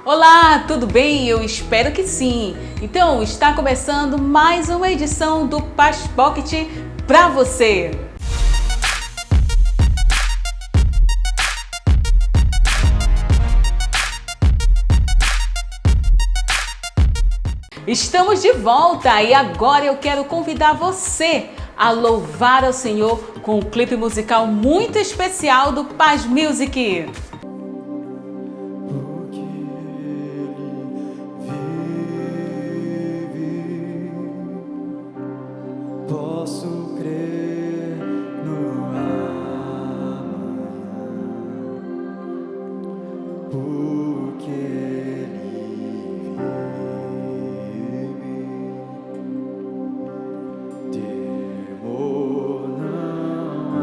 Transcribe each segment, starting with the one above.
Olá, tudo bem? Eu espero que sim. Então, está começando mais uma edição do Paz Pocket para você. Estamos de volta e agora eu quero convidar você a louvar ao Senhor com um clipe musical muito especial do Paz Music. Posso crer no amanhã, porque Ele vive. Temor não há.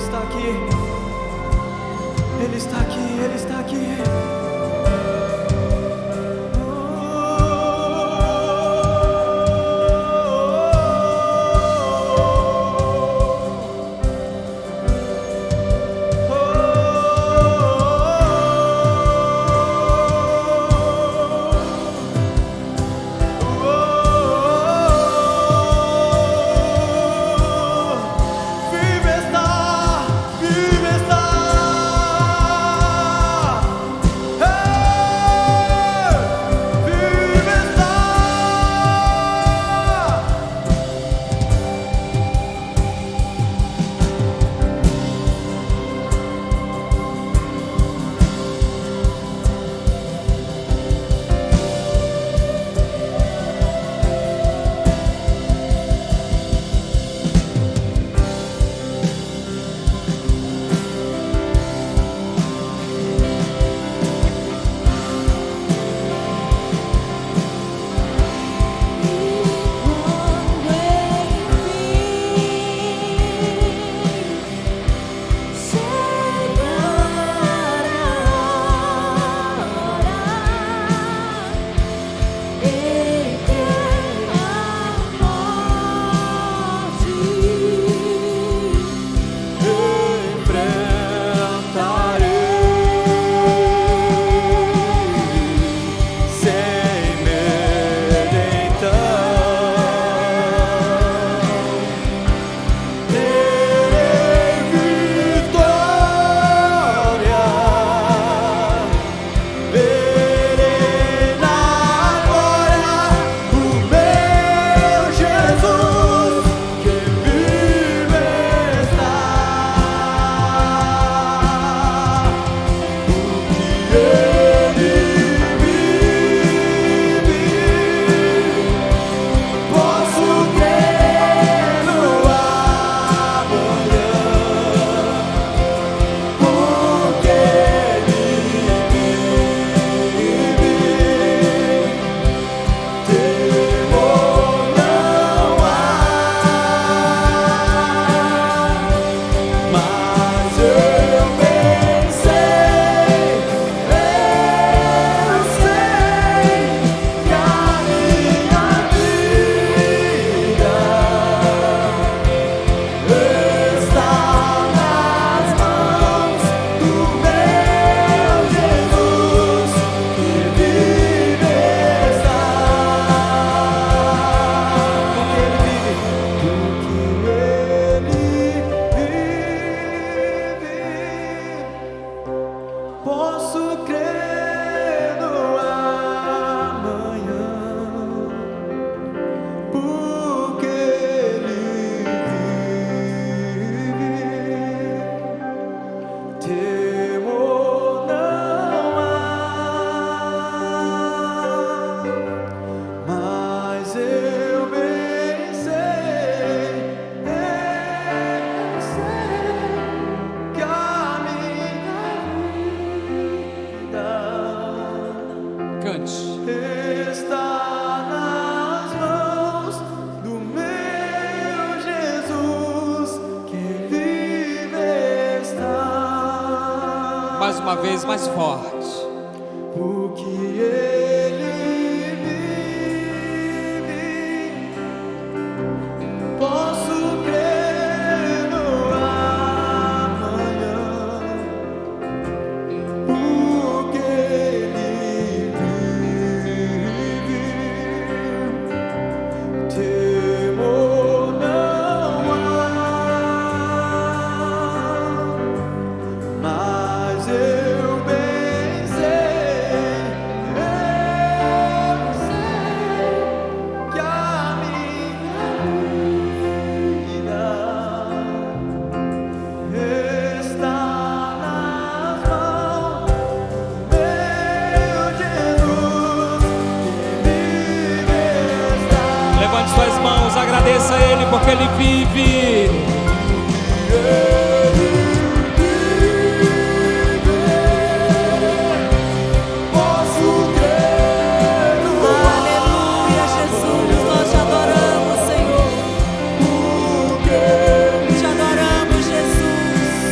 está aqui. Ele está aqui, Ele está aqui. Mais uma vez, mais forte. O que Ele vive, posso crer no amanhã. Porque Ele vive, temor não há. Mas eu bem sei que a minha vida está nas mãos do meu Jesus, que vive está. Levante suas mãos, agradeça a Ele porque Ele vive. Aleluia, Jesus, nós te adoramos, Senhor. Te adoramos, Jesus.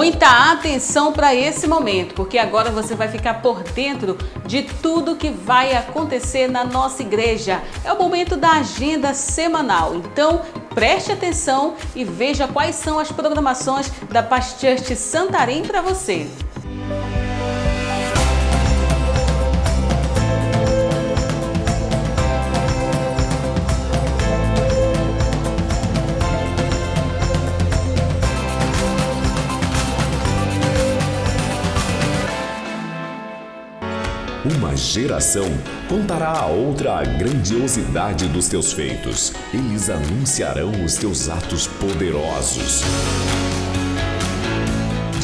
muita atenção para esse momento, porque agora você vai ficar por dentro de tudo que vai acontecer na nossa igreja. É o momento da agenda semanal. Então, preste atenção e veja quais são as programações da Paz Church Santarém para você. Uma geração contará a outra a grandiosidade dos teus feitos. Eles anunciarão os teus atos poderosos.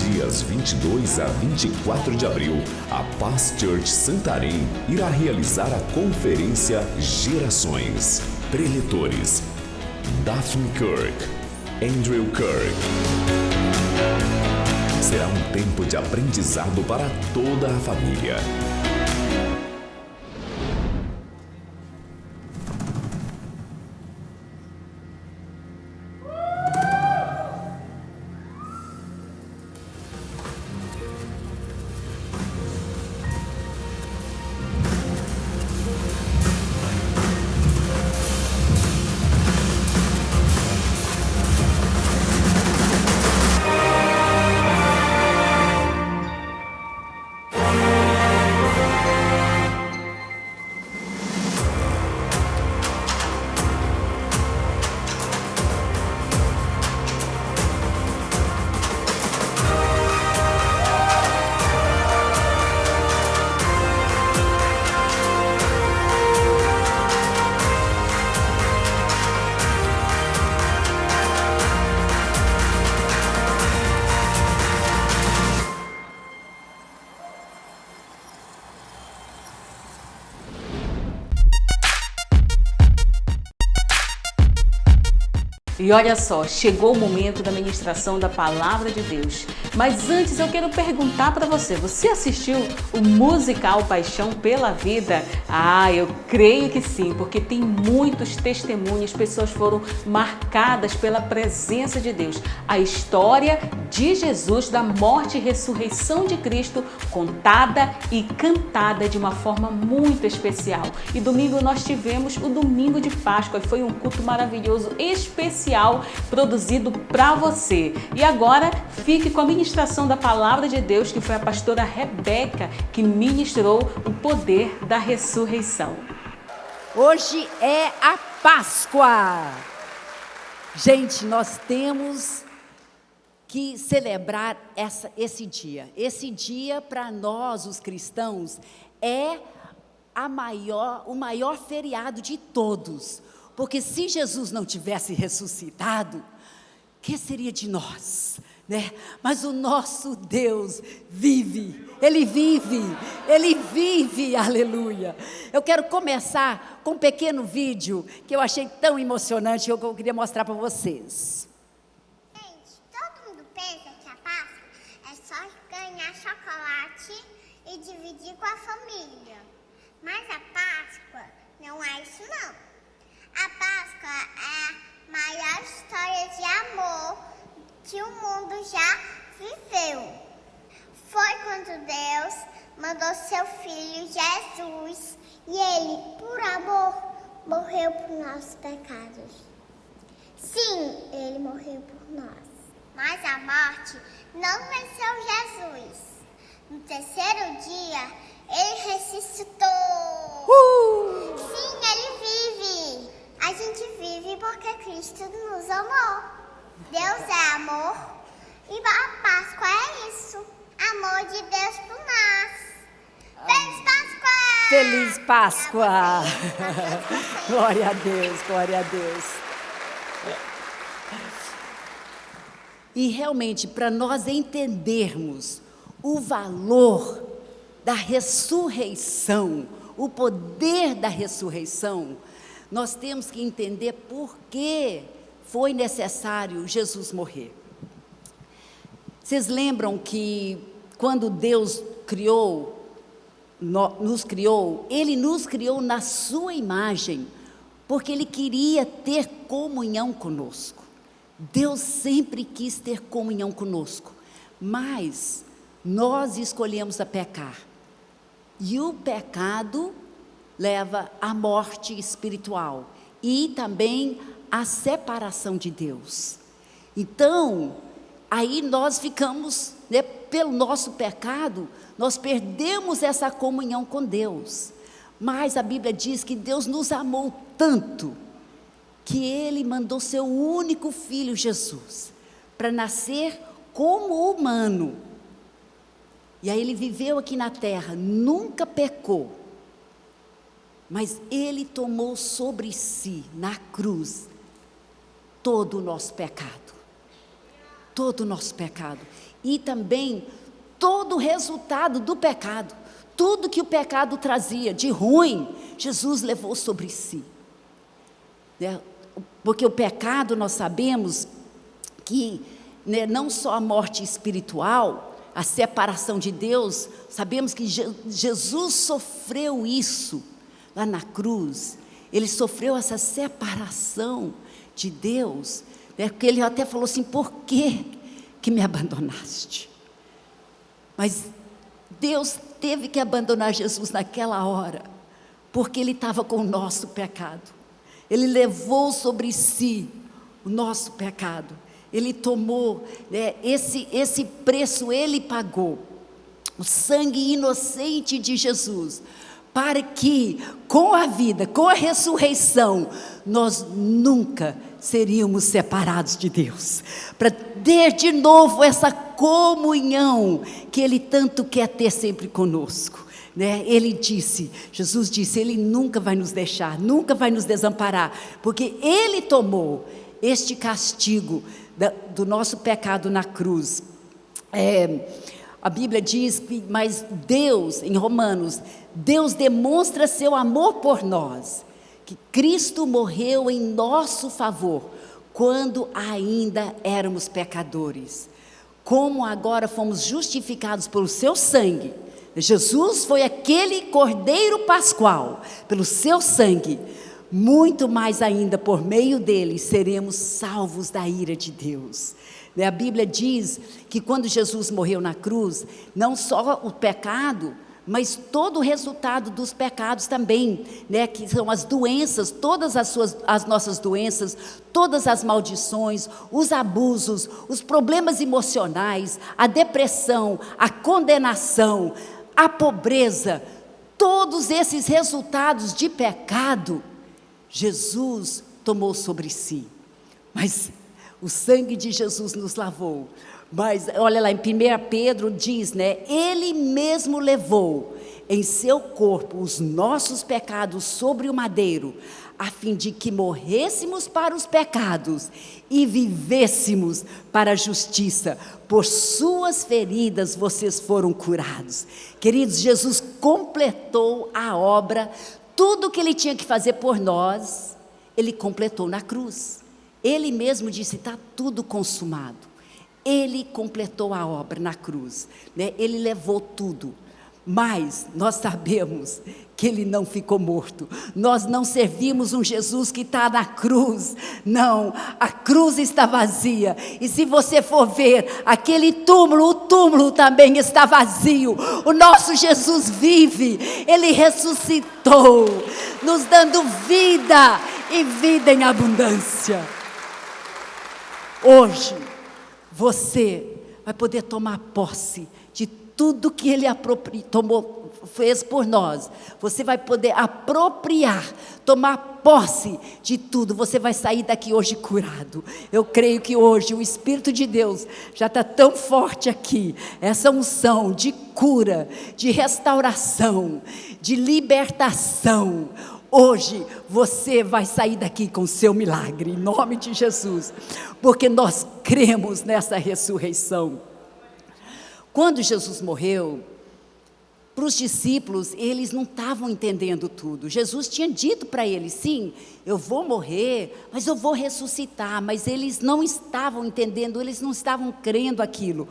Dias 22 a 24 de abril, a Paz Church Santarém irá realizar a conferência Gerações. Preletores: Daphne Kirk, Andrew Kirk. Será um tempo de aprendizado para toda a família. E olha só, chegou o momento da ministração da Palavra de Deus. Mas antes eu quero perguntar para você, você assistiu o musical Paixão pela Vida? Ah, eu creio que sim, porque tem muitos testemunhos, pessoas foram marcadas pela presença de Deus. A história de Jesus, da morte e ressurreição de Cristo, contada e cantada de uma forma muito especial. E domingo nós tivemos o Domingo de Páscoa, e foi um culto maravilhoso, especial, produzido para você. E agora fique com a ministração da Palavra de Deus, que foi a pastora Rebeca que ministrou o poder da ressurreição. Hoje é a Páscoa. Gente, nós temos que celebrar esse dia. Esse dia, para nós, os cristãos, é o maior feriado de todos. Porque se Jesus não tivesse ressuscitado, o que seria de nós, né? Mas o nosso Deus vive, Ele vive, aleluia. Eu quero começar com um pequeno vídeo que eu achei tão emocionante, que eu queria mostrar para vocês. Gente, todo mundo pensa que a Páscoa é só ganhar chocolate e dividir com a família. Mas a Páscoa não é isso não. A Páscoa é a maior história de amor que o mundo já viveu. Foi quando Deus mandou seu filho Jesus e ele, por amor, morreu por nossos pecados. Sim, ele morreu por nós. Mas a morte não venceu Jesus. No terceiro dia, ele ressuscitou. Sim, ele vive. A gente vive porque Cristo nos amou. Deus é amor e a Páscoa é isso. Amor de Deus por nós. Feliz Páscoa! Feliz Páscoa! Glória a Deus, glória a Deus. E realmente, para nós entendermos o valor da ressurreição, o poder da ressurreição, nós temos que entender por que foi necessário Jesus morrer. Vocês lembram que quando Deus nos criou, Ele nos criou na sua imagem, porque Ele queria ter comunhão conosco. Deus sempre quis ter comunhão conosco, mas nós escolhemos a pecar. E o pecado leva à morte espiritual e também à separação de Deus. Então, aí nós ficamos, né, pelo nosso pecado, nós perdemos essa comunhão com Deus. Mas a Bíblia diz que Deus nos amou tanto, que Ele mandou seu único Filho Jesus, para nascer como humano. E aí Ele viveu aqui na terra, nunca pecou, mas Ele tomou sobre si, na cruz, todo o nosso pecado. Todo o nosso pecado. E também todo o resultado do pecado. Tudo que o pecado trazia de ruim, Jesus levou sobre si. Porque o pecado, nós sabemos que, né, não só a morte espiritual, a separação de Deus, sabemos que Jesus sofreu isso lá na cruz. Ele sofreu essa separação de Deus, né, porque Ele até falou assim: por que me abandonaste? Mas Deus teve que abandonar Jesus naquela hora, porque Ele estava com o nosso pecado. Ele levou sobre si o nosso pecado. Ele tomou, né, esse preço Ele pagou. O sangue inocente de Jesus, para que com a vida, com a ressurreição, nós nunca seríamos separados de Deus, para ter de novo essa comunhão que Ele tanto quer ter sempre conosco, né? Jesus disse, Ele nunca vai nos deixar, nunca vai nos desamparar, porque Ele tomou este castigo do nosso pecado na cruz. A Bíblia diz que, mas Deus, em Romanos, Deus demonstra seu amor por nós, que Cristo morreu em nosso favor, quando ainda éramos pecadores. Como agora fomos justificados pelo seu sangue, Jesus foi aquele Cordeiro Pascual, pelo seu sangue, muito mais ainda por meio dele seremos salvos da ira de Deus. A Bíblia diz que quando Jesus morreu na cruz, não só o pecado, mas todo o resultado dos pecados também, né, que são as doenças, todas as nossas doenças, todas as maldições, os abusos, os problemas emocionais, a depressão, a condenação, a pobreza, todos esses resultados de pecado, Jesus tomou sobre si. Mas o sangue de Jesus nos lavou. Mas olha lá, em 1 Pedro diz, né? Ele mesmo levou em seu corpo os nossos pecados sobre o madeiro, a fim de que morrêssemos para os pecados e vivêssemos para a justiça. Por suas feridas vocês foram curados. Queridos, Jesus completou a obra, tudo que Ele tinha que fazer por nós, Ele completou na cruz. Ele mesmo disse, está tudo consumado. Ele completou a obra na cruz, né? Ele levou tudo, mas nós sabemos que Ele não ficou morto. Nós não servimos um Jesus que está na cruz, não, a cruz está vazia, e se você for ver aquele túmulo, o túmulo também está vazio. O nosso Jesus vive, Ele ressuscitou, nos dando vida e vida em abundância. Hoje, você vai poder tomar posse de tudo que Ele fez por nós. Você vai poder apropriar, tomar posse de tudo. Você vai sair daqui hoje curado. Eu creio que hoje o Espírito de Deus já está tão forte aqui. Essa unção de cura, de restauração, de libertação. Hoje você vai sair daqui com o seu milagre, em nome de Jesus, porque nós cremos nessa ressurreição. Quando Jesus morreu, para os discípulos, eles não estavam entendendo tudo. Jesus tinha dito para eles, sim, eu vou morrer, mas eu vou ressuscitar, mas eles não estavam entendendo, eles não estavam crendo aquilo.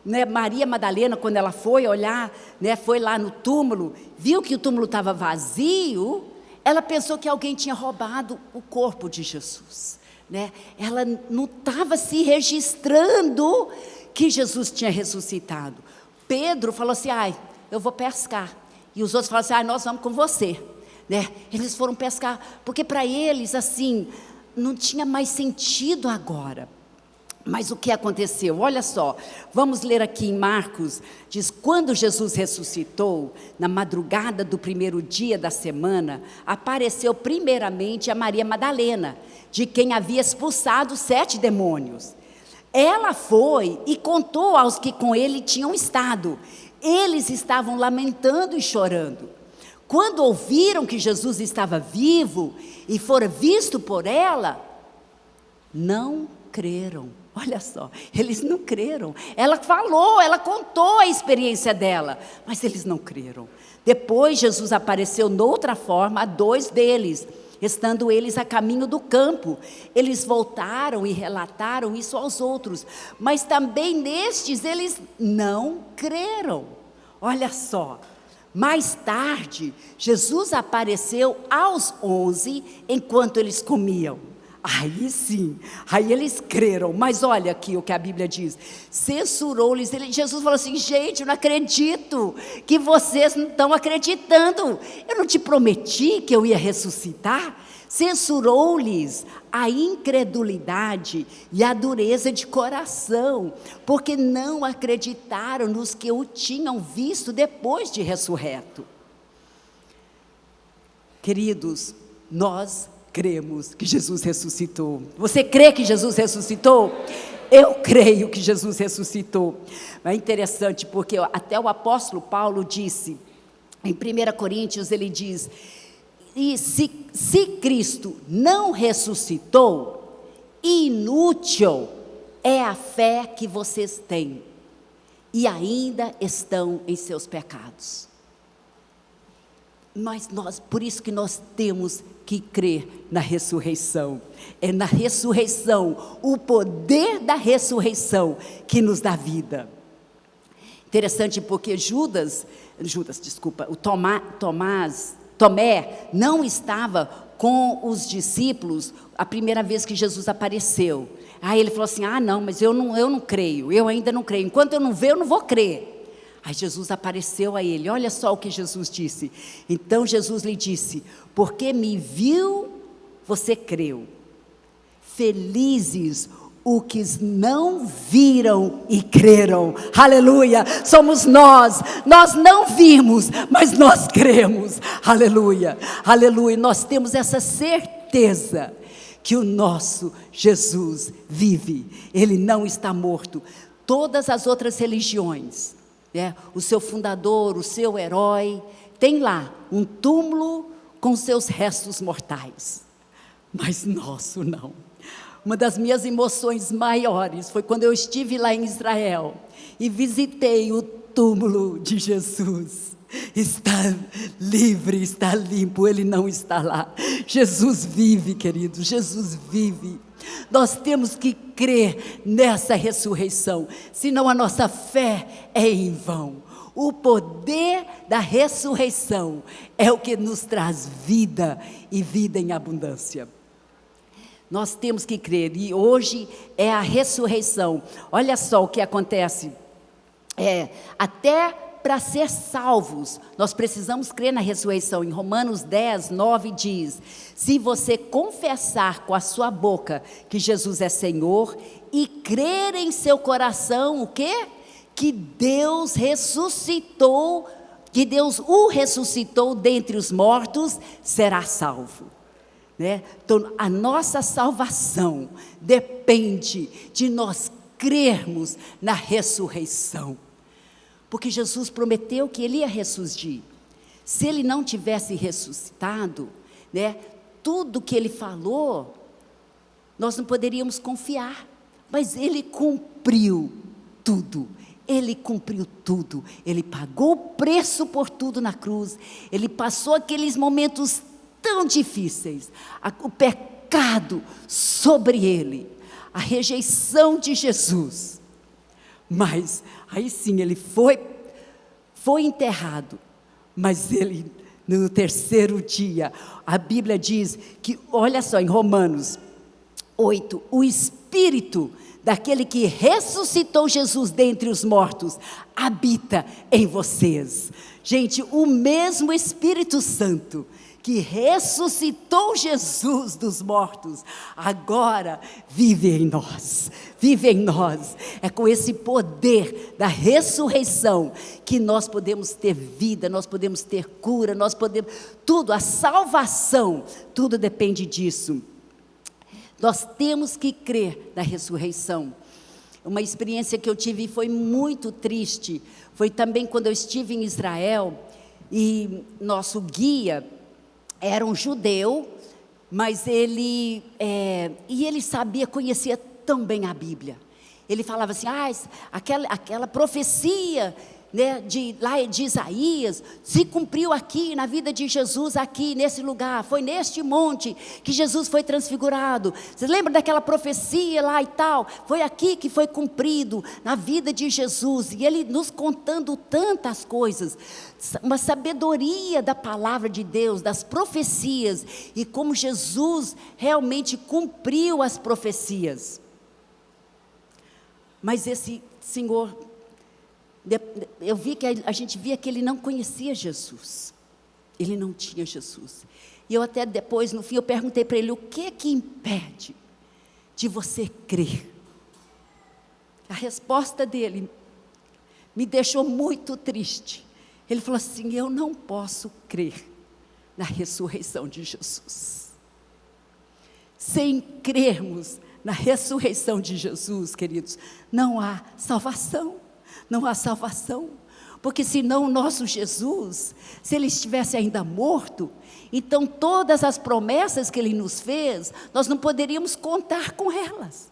Né, Maria Madalena, quando ela foi olhar, né, foi lá no túmulo, viu que o túmulo estava vazio, ela pensou que alguém tinha roubado o corpo de Jesus, né? Ela não estava se registrando que Jesus tinha ressuscitado. Pedro falou assim: ai, eu vou pescar. E os outros falaram assim: ai, nós vamos com você, né? Eles foram pescar, porque para eles, assim, não tinha mais sentido agora. Mas o que aconteceu? Olha só, vamos ler aqui em Marcos, diz: quando Jesus ressuscitou, na madrugada do primeiro dia da semana, apareceu primeiramente a Maria Madalena, de quem havia expulsado 7 demônios. Ela foi e contou aos que com ele tinham estado. Eles estavam lamentando e chorando. Quando ouviram que Jesus estava vivo e fora visto por ela, não creram. Olha só, eles não creram. Ela falou, ela contou a experiência dela, mas eles não creram. Depois Jesus apareceu noutra forma a 2 deles, estando eles a caminho do campo. Eles voltaram e relataram isso aos outros, mas também nestes eles não creram. Olha só, mais tarde, Jesus apareceu aos 11 enquanto eles comiam. Aí sim, aí eles creram. Mas olha aqui o que a Bíblia diz: censurou-lhes. Jesus falou assim: gente, eu não acredito que vocês não estão acreditando. Eu não te prometi que eu ia ressuscitar? Censurou-lhes a incredulidade e a dureza de coração, porque não acreditaram nos que o tinham visto depois de ressurreto. Queridos, nós cremos que Jesus ressuscitou. Você crê que Jesus ressuscitou? Eu creio que Jesus ressuscitou. É interessante porque até o apóstolo Paulo disse, em 1 Coríntios ele diz: e se Cristo não ressuscitou, inútil é a fé que vocês têm, e ainda estão em seus pecados. Mas por isso que nós temos que crer na ressurreição. É na ressurreição, o poder da ressurreição que nos dá vida. Interessante porque Tomé não estava com os discípulos a primeira vez que Jesus apareceu. Aí ele falou assim: ah não, mas eu não creio, eu ainda não creio, enquanto eu não ver, eu não vou crer. Aí Jesus apareceu a ele, olha só o que Jesus disse. Então Jesus lhe disse: porque me viu, você creu. Felizes os que não viram e creram. Aleluia, somos nós não vimos, mas nós cremos. Aleluia, aleluia, nós temos essa certeza que o nosso Jesus vive, Ele não está morto. Todas as outras religiões, o seu fundador, o seu herói, tem lá um túmulo com seus restos mortais, mas nosso não. Uma das minhas emoções maiores foi quando eu estive lá em Israel e visitei o túmulo de Jesus. Está livre, está limpo, Ele não está lá. Jesus vive, querido, Jesus vive. Nós temos que crer nessa ressurreição, senão a nossa fé é em vão. O poder da ressurreição é o que nos traz vida e vida em abundância. Nós temos que crer, e hoje é a ressurreição. Olha só o que acontece, até para ser salvos, nós precisamos crer na ressurreição. Em Romanos 10, 9 diz: se você confessar com a sua boca que Jesus é Senhor, e crer em seu coração, o quê? Que Deus ressuscitou, que Deus o ressuscitou dentre os mortos, será salvo. Então a nossa salvação depende de nós crermos na ressurreição, porque Jesus prometeu que Ele ia ressurgir. Se Ele não tivesse ressuscitado, tudo que Ele falou, nós não poderíamos confiar, mas Ele cumpriu tudo. Ele cumpriu tudo, Ele pagou o preço por tudo na cruz, Ele passou aqueles momentos tão difíceis, o pecado sobre Ele, a rejeição de Jesus, mas aí sim Ele foi enterrado, mas Ele no terceiro dia, a Bíblia diz que, olha só, em Romanos 8, o Espírito Espírito daquele que ressuscitou Jesus dentre os mortos habita em vocês. Gente, o mesmo Espírito Santo que ressuscitou Jesus dos mortos, agora vive em nós, vive em nós. É com esse poder da ressurreição que nós podemos ter vida, nós podemos ter cura, nós podemos, tudo, a salvação, tudo depende disso. Nós temos que crer na ressurreição. Uma experiência que eu tive foi muito triste, foi também quando eu estive em Israel, e nosso guia era um judeu, mas ele sabia, conhecia tão bem a Bíblia. Ele falava assim, aquela profecia, né, de Isaías, se cumpriu aqui, na vida de Jesus, aqui nesse lugar, foi neste monte que Jesus foi transfigurado. Você lembra daquela profecia lá e tal? Foi aqui que foi cumprido, na vida de Jesus. E ele nos contando tantas coisas, uma sabedoria da palavra de Deus, das profecias, e como Jesus realmente cumpriu as profecias. Mas esse senhor, eu vi que a gente via que ele não conhecia Jesus, ele não tinha Jesus. E eu até depois, no fim, eu perguntei para ele, o que impede de você crer? A resposta dele me deixou muito triste. Ele falou assim, eu não posso crer na ressurreição de Jesus. Sem crermos na ressurreição de Jesus, queridos, não há salvação. Não há salvação, porque senão o nosso Jesus, se ele estivesse ainda morto, então todas as promessas que ele nos fez, nós não poderíamos contar com elas.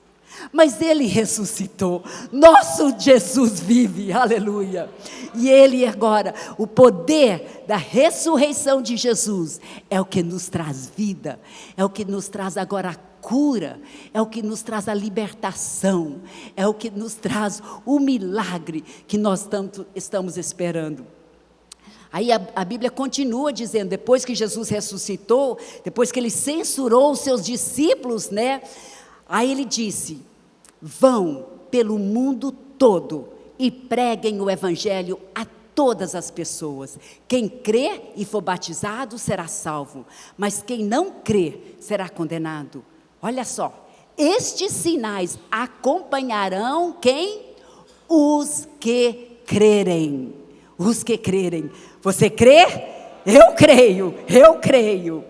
Mas ele ressuscitou, nosso Jesus vive, aleluia. E ele agora, o poder da ressurreição de Jesus, é o que nos traz vida, é o que nos traz agora a cura, é o que nos traz a libertação, é o que nos traz o milagre que nós tanto estamos esperando. Aí a Bíblia continua dizendo, depois que Jesus ressuscitou, depois que ele censurou os seus discípulos, né? Aí ele disse, vão pelo mundo todo e preguem o evangelho a todas as pessoas. Quem crer e for batizado será salvo, mas quem não crer será condenado. Olha só, estes sinais acompanharão quem? Os que crerem. Os que crerem. Você crê? Eu creio, eu creio.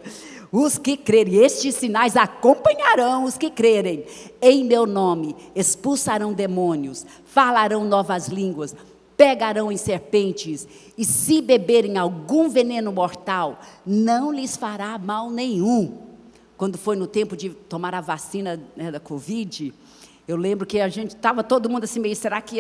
Os que crerem, estes sinais acompanharão os que crerem. Em meu nome expulsarão demônios, falarão novas línguas, pegarão em serpentes, e se beberem algum veneno mortal, não lhes fará mal nenhum. Quando foi no tempo de tomar a vacina, né, da Covid, eu lembro que a gente estava todo mundo assim meio, será que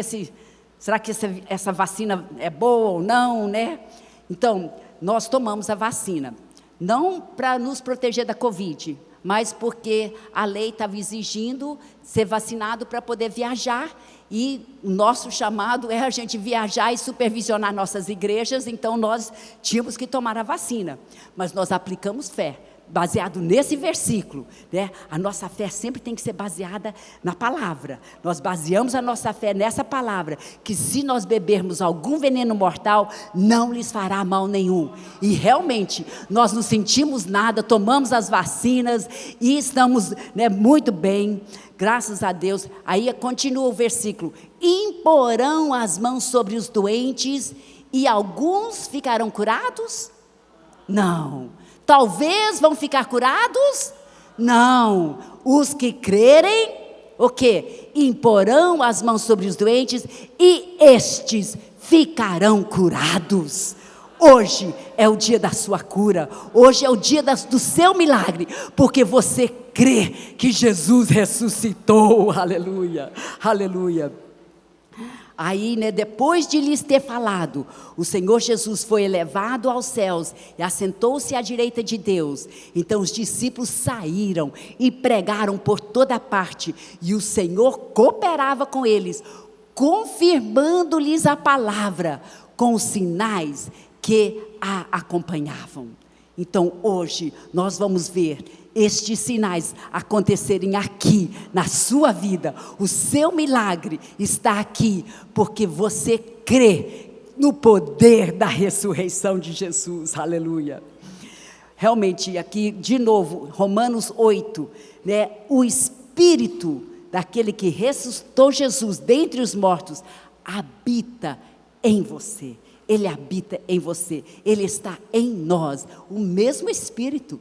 essa vacina é boa ou não, né? Então, nós tomamos a vacina, não para nos proteger da Covid, mas porque a lei estava exigindo ser vacinado para poder viajar, e o nosso chamado é a gente viajar e supervisionar nossas igrejas, então nós tínhamos que tomar a vacina, mas nós aplicamos fé. Baseado nesse versículo, né? A nossa fé sempre tem que ser baseada na palavra. Nós baseamos a nossa fé nessa palavra, que se nós bebermos algum veneno mortal, não lhes fará mal nenhum. E realmente, nós não sentimos nada, tomamos as vacinas e estamos, né, muito bem, graças a Deus. Aí continua o versículo, imporão as mãos sobre os doentes e alguns ficarão curados? Não. Talvez vão ficar curados? Não. Os que crerem, o quê? Imporão as mãos sobre os doentes e estes ficarão curados. Hoje é o dia da sua cura. Hoje é o dia do seu milagre, porque você crê que Jesus ressuscitou. Aleluia, aleluia. Aí, né, depois de lhes ter falado, o Senhor Jesus foi elevado aos céus e assentou-se à direita de Deus. Então os discípulos saíram e pregaram por toda parte, e o Senhor cooperava com eles, confirmando-lhes a palavra com os sinais que a acompanhavam. Então hoje nós vamos ver estes sinais acontecerem aqui, na sua vida. O seu milagre está aqui, porque você crê no poder da ressurreição de Jesus, aleluia. Realmente, aqui, de novo, Romanos 8, né? O Espírito daquele que ressuscitou Jesus dentre os mortos, habita em você. Ele habita em você, Ele está em nós, o mesmo Espírito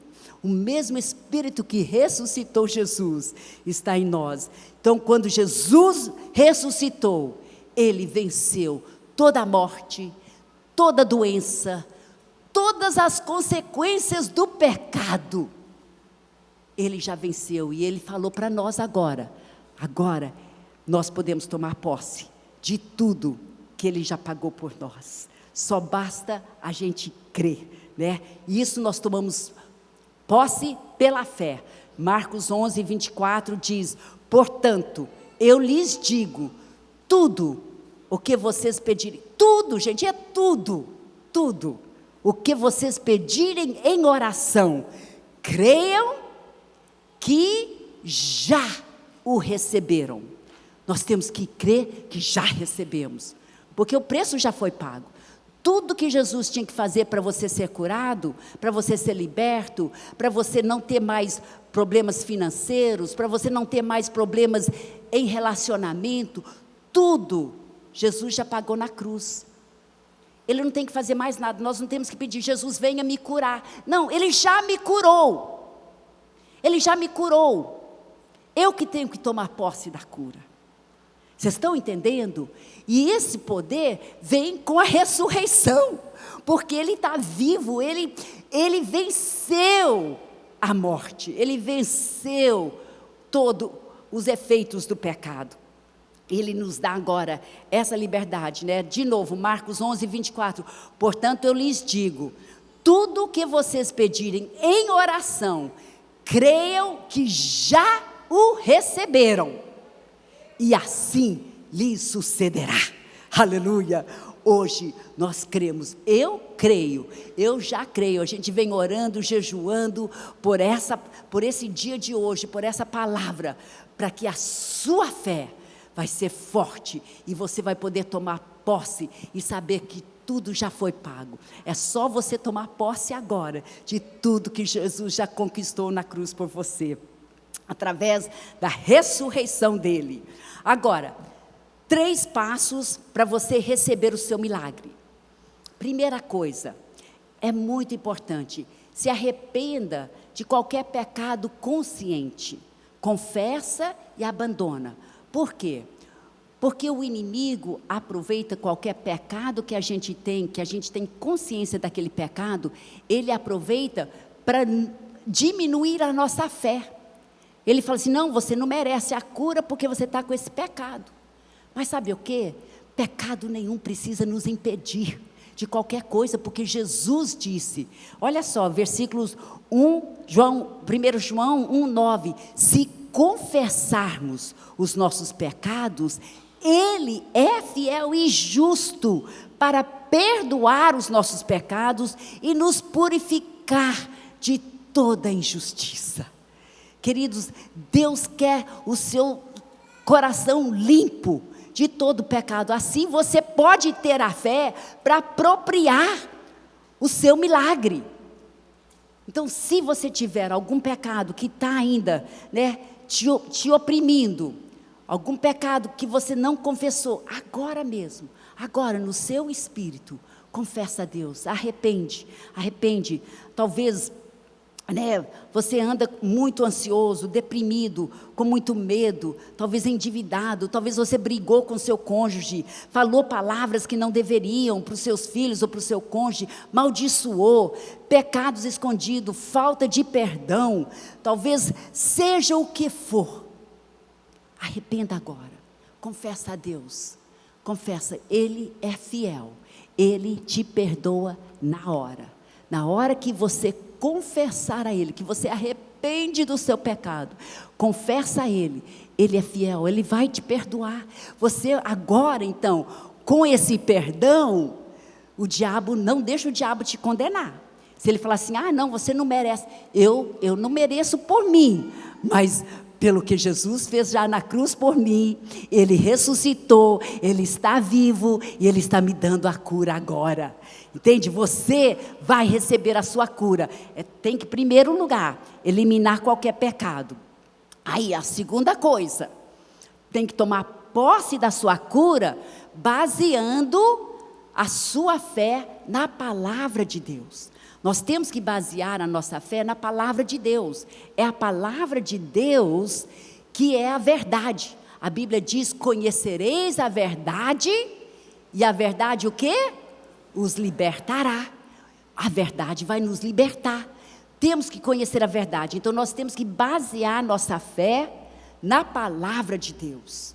que ressuscitou Jesus está em nós. Então, quando Jesus ressuscitou, Ele venceu toda a morte, toda a doença, todas as consequências do pecado. Ele já venceu e Ele falou para nós agora nós podemos tomar posse de tudo que Ele já pagou por nós. Só basta a gente crer, né? E isso nós tomamos posse pela fé. Marcos 11, 24 diz: portanto, eu lhes digo, tudo o que vocês pedirem, tudo, gente, é tudo, o que vocês pedirem em oração, creiam que já o receberam. Nós temos que crer que já recebemos, porque o preço já foi pago. Tudo que Jesus tinha que fazer para você ser curado, para você ser liberto, para você não ter mais problemas financeiros, para você não ter mais problemas em relacionamento, tudo Jesus já pagou na cruz. Ele não tem que fazer mais nada, nós não temos que pedir, Jesus venha me curar. Não, Ele já me curou. Ele já me curou. Eu que tenho que tomar posse da cura. Vocês estão entendendo? E esse poder vem com a ressurreição, porque Ele está vivo, Ele venceu a morte, Ele venceu todos os efeitos do pecado. Ele nos dá agora essa liberdade, né? De novo, Marcos 11, 24. Portanto, eu lhes digo, tudo o que vocês pedirem em oração, creiam que já o receberam. E assim lhes sucederá. Aleluia. Hoje nós cremos, eu creio, eu já creio. A gente vem orando, jejuando por esse dia de hoje, por essa palavra, para que a sua fé vai ser forte e você vai poder tomar posse e saber que tudo já foi pago. É só você tomar posse agora de tudo que Jesus já conquistou na cruz por você, através da ressurreição dele. Agora, 3 passos para você receber o seu milagre. Primeira coisa, é muito importante, se arrependa de qualquer pecado consciente, confessa e abandona. Por quê? Porque o inimigo aproveita qualquer pecado que a gente tem consciência daquele pecado, ele aproveita para diminuir a nossa fé. Ele fala assim, não, você não merece a cura porque você está com esse pecado. Mas sabe o quê? Pecado nenhum precisa nos impedir de qualquer coisa, porque Jesus disse, olha só, versículos 1 João 1:9, se confessarmos os nossos pecados, Ele é fiel e justo para perdoar os nossos pecados e nos purificar de toda injustiça. Queridos, Deus quer o seu coração limpo de todo pecado. Assim você pode ter a fé para apropriar o seu milagre. Então, se você tiver algum pecado que está ainda, né, te oprimindo, algum pecado que você não confessou, agora mesmo, agora no seu espírito, confessa a Deus, arrepende. Talvez, né, você anda muito ansioso, deprimido, com muito medo, talvez endividado, talvez você brigou com seu cônjuge, falou palavras que não deveriam para os seus filhos ou para o seu cônjuge, maldiçoou, pecados escondidos, falta de perdão, talvez seja o que for. Arrependa agora, confessa a Deus, confessa, Ele é fiel, Ele te perdoa na hora que você confessar a Ele, que você arrepende do seu pecado, confessa a Ele, Ele é fiel, Ele vai te perdoar. Você agora então, com esse perdão, não deixa o diabo te condenar. Se ele falar assim, não, você não merece. Eu não mereço por mim, mas pelo que Jesus fez já na cruz por mim, Ele ressuscitou, Ele está vivo e Ele está me dando a cura agora. Entende? Você vai receber a sua cura. Tem que, em primeiro lugar, eliminar qualquer pecado. Aí, a segunda coisa, tem que tomar posse da sua cura, baseando a sua fé na palavra de Deus. Nós temos que basear a nossa fé na palavra de Deus. É a palavra de Deus que é a verdade. A Bíblia diz, conhecereis a verdade, e a verdade o quê? Os libertará. A verdade vai nos libertar. Temos que conhecer a verdade. Então nós temos que basear nossa fé na palavra de Deus.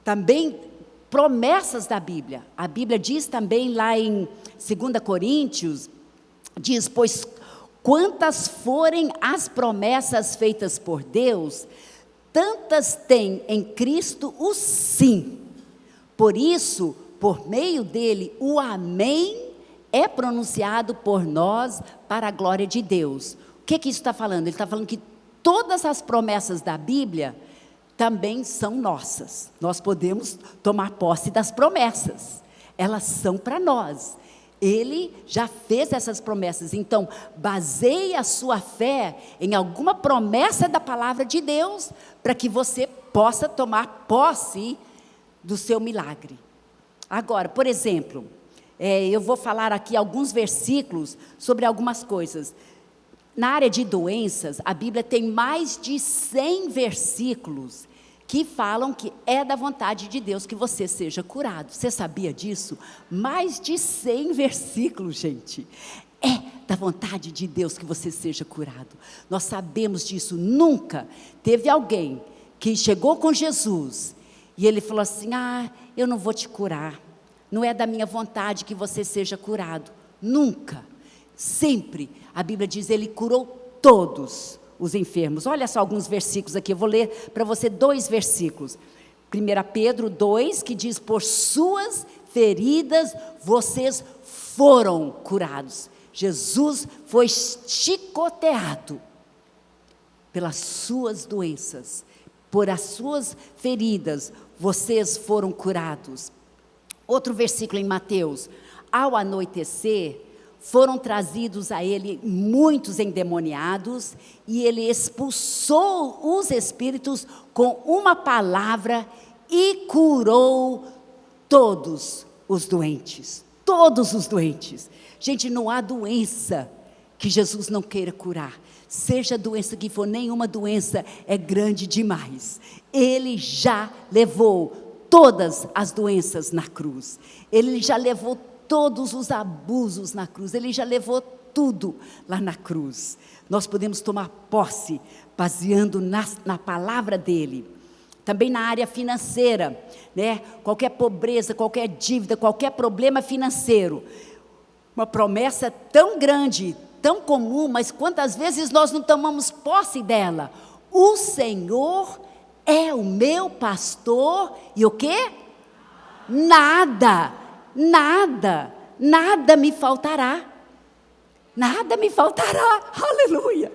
Também promessas da Bíblia. A Bíblia diz também lá em 2 Coríntios, diz, pois quantas forem as promessas feitas por Deus, tantas tem em Cristo o sim. Por isso, por meio dele, o amém é pronunciado por nós para a glória de Deus. O que isso está falando? Ele está falando que todas as promessas da Bíblia também são nossas. Nós podemos tomar posse das promessas. Elas são para nós. Ele já fez essas promessas. Então, baseie a sua fé em alguma promessa da palavra de Deus, para que você possa tomar posse do seu milagre. Agora, por exemplo, eu vou falar aqui alguns versículos sobre algumas coisas. Na área de doenças, a Bíblia tem mais de 100 versículos que falam que é da vontade de Deus que você seja curado. Você sabia disso? Mais de 100 versículos, gente. É da vontade de Deus que você seja curado. Nós sabemos disso. Nunca teve alguém que chegou com Jesus e ele falou assim, eu não vou te curar. Não é da minha vontade que você seja curado. Nunca. Sempre. A Bíblia diz, ele curou todos os enfermos. Olha só alguns versículos aqui, eu vou ler para você 2 versículos. 1 Pedro 2, que diz, por suas feridas vocês foram curados. Jesus foi chicoteado pelas suas doenças, por as suas feridas vocês foram curados. Outro versículo em Mateus, ao anoitecer, foram trazidos a ele muitos endemoniados, e ele expulsou os espíritos com uma palavra e curou todos os doentes. Todos os doentes. Gente, não há doença que Jesus não queira curar. Seja a doença que for, nenhuma doença é grande demais. Ele já levou todas as doenças na cruz. Ele já levou todos os abusos na cruz. Ele já levou tudo lá na cruz. Nós podemos tomar posse baseando na palavra dele. Também na área financeira, né? Qualquer pobreza, qualquer dívida, qualquer problema financeiro. Uma promessa tão grande, tão comum, mas quantas vezes nós não tomamos posse dela? O Senhor é o meu pastor e o quê? Nada me faltará. Nada me faltará, aleluia.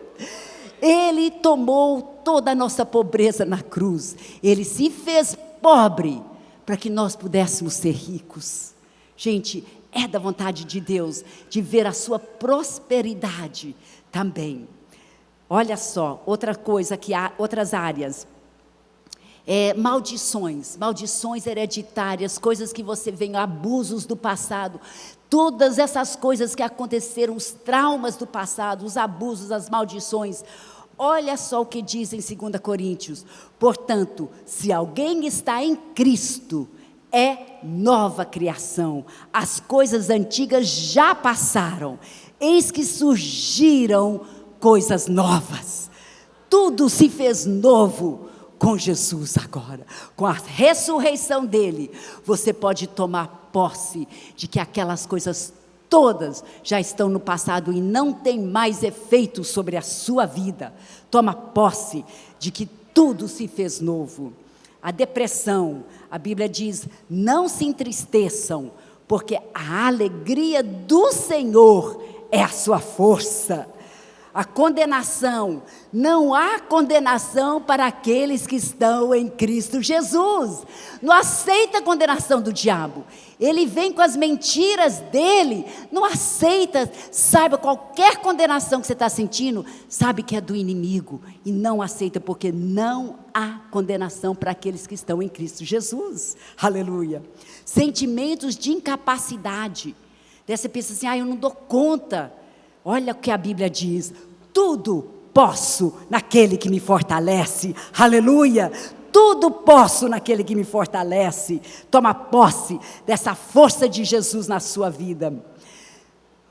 Ele tomou toda a nossa pobreza na cruz. Ele se fez pobre para que nós pudéssemos ser ricos. Gente, é da vontade de Deus de ver a sua prosperidade também. Olha só, outra coisa que há, outras áreas. Maldições hereditárias, coisas que você vê, abusos do passado, todas essas coisas que aconteceram, os traumas do passado, os abusos, as maldições. Olha só o que diz em 2 Coríntios, portanto, se alguém está em Cristo, é nova criação, as coisas antigas já passaram, eis que surgiram coisas novas, tudo se fez novo com Jesus agora, com a ressurreição dele. Você pode tomar posse de que aquelas coisas todas já estão no passado e não tem mais efeito sobre a sua vida. Toma posse de que tudo se fez novo. A depressão, a Bíblia diz, não se entristeçam, porque a alegria do Senhor é a sua força. A condenação, não há condenação para aqueles que estão em Cristo Jesus. Não aceita a condenação do diabo. Ele vem com as mentiras dele, não aceita. Saiba, qualquer condenação que você está sentindo, sabe que é do inimigo. E não aceita, porque não há condenação para aqueles que estão em Cristo Jesus. Aleluia. Sentimentos de incapacidade. Daí você pensa assim, eu não dou conta. Olha o que a Bíblia diz: tudo posso naquele que me fortalece. Aleluia! Tudo posso naquele que me fortalece. Toma posse dessa força de Jesus na sua vida.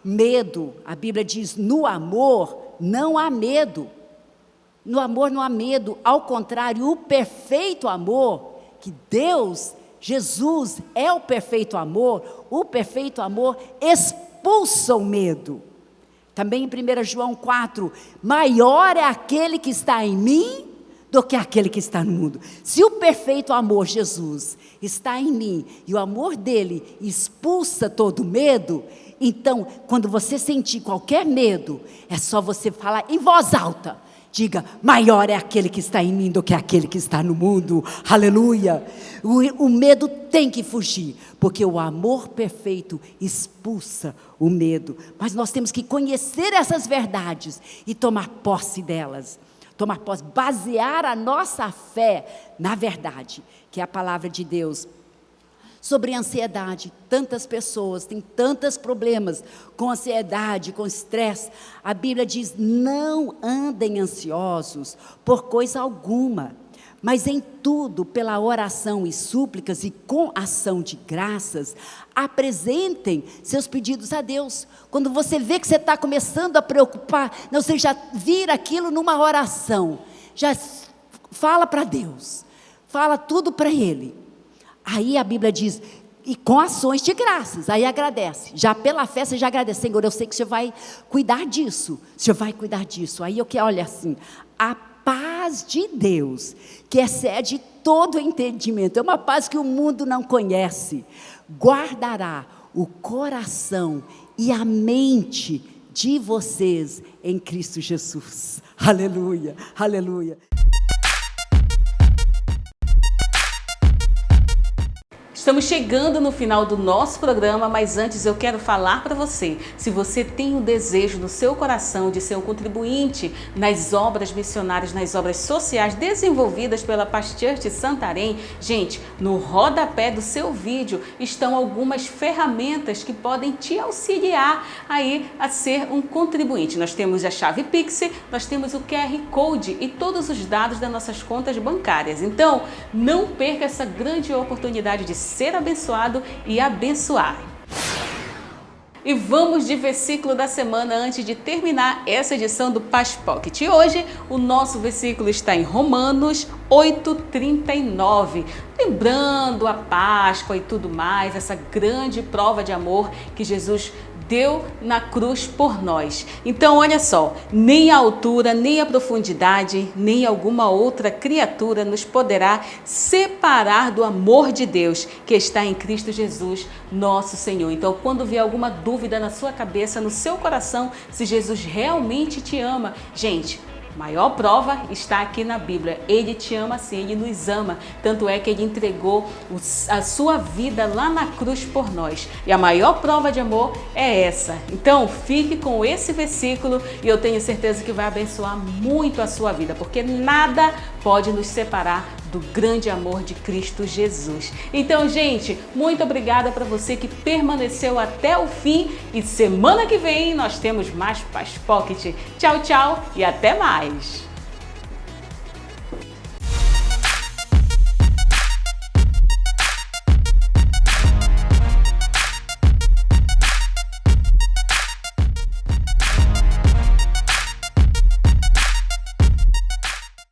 Medo, a Bíblia diz, no amor não há medo. No amor não há medo. Ao contrário, o perfeito amor, que Deus, Jesus é o perfeito amor expulsa o medo. Também em 1 João 4, maior é aquele que está em mim do que aquele que está no mundo. Se o perfeito amor, Jesus, está em mim, e o amor dele expulsa todo medo, então, quando você sentir qualquer medo, é só você falar em voz alta. Diga, maior é aquele que está em mim do que aquele que está no mundo. Aleluia. O medo tem que fugir, porque o amor perfeito expulsa o medo. Mas nós temos que conhecer essas verdades e tomar posse delas. Tomar posse, basear a nossa fé na verdade, que é a palavra de Deus. Sobre ansiedade, tantas pessoas têm tantos problemas com ansiedade, com estresse. A Bíblia diz, não andem ansiosos por coisa alguma, mas em tudo, pela oração e súplicas e com ação de graças, apresentem seus pedidos a Deus. Quando você vê que você está começando a preocupar, não, você já vira aquilo numa oração, já fala para Deus, fala tudo para Ele. Aí a Bíblia diz, e com ações de graças, aí agradece. Já pela fé você já agradece. Senhor, eu sei que o Senhor vai cuidar disso. O Senhor vai cuidar disso. Aí eu quero, olha assim, a paz de Deus, que excede todo entendimento, é uma paz que o mundo não conhece, guardará o coração e a mente de vocês em Cristo Jesus. Aleluia, aleluia. Estamos chegando no final do nosso programa, mas antes eu quero falar para você, se você tem o desejo no seu coração de ser um contribuinte nas obras missionárias, nas obras sociais desenvolvidas pela Paz Church Santarém, gente, no rodapé do seu vídeo estão algumas ferramentas que podem te auxiliar aí a ser um contribuinte. Nós temos a chave Pix, nós temos o QR Code e todos os dados das nossas contas bancárias. Então, não perca essa grande oportunidade de ser abençoado e abençoar. E vamos de versículo da semana antes de terminar essa edição do Paz Pocket. E hoje o nosso versículo está em Romanos 8:39. Lembrando a Páscoa e tudo mais, essa grande prova de amor que Jesus deu na cruz por nós. Então, olha só, nem a altura, nem a profundidade, nem alguma outra criatura nos poderá separar do amor de Deus que está em Cristo Jesus, nosso Senhor. Então, quando vier alguma dúvida na sua cabeça, no seu coração, se Jesus realmente te ama, gente, maior prova está aqui na Bíblia. Ele te ama sim, Ele nos ama. Tanto é que Ele entregou a sua vida lá na cruz por nós. E a maior prova de amor é essa. Então, fique com esse versículo e eu tenho certeza que vai abençoar muito a sua vida, porque nada pode nos separar do grande amor de Cristo Jesus. Então, gente, muito obrigada para você que permaneceu até o fim e semana que vem nós temos mais Paz Pocket. Tchau, tchau e até mais!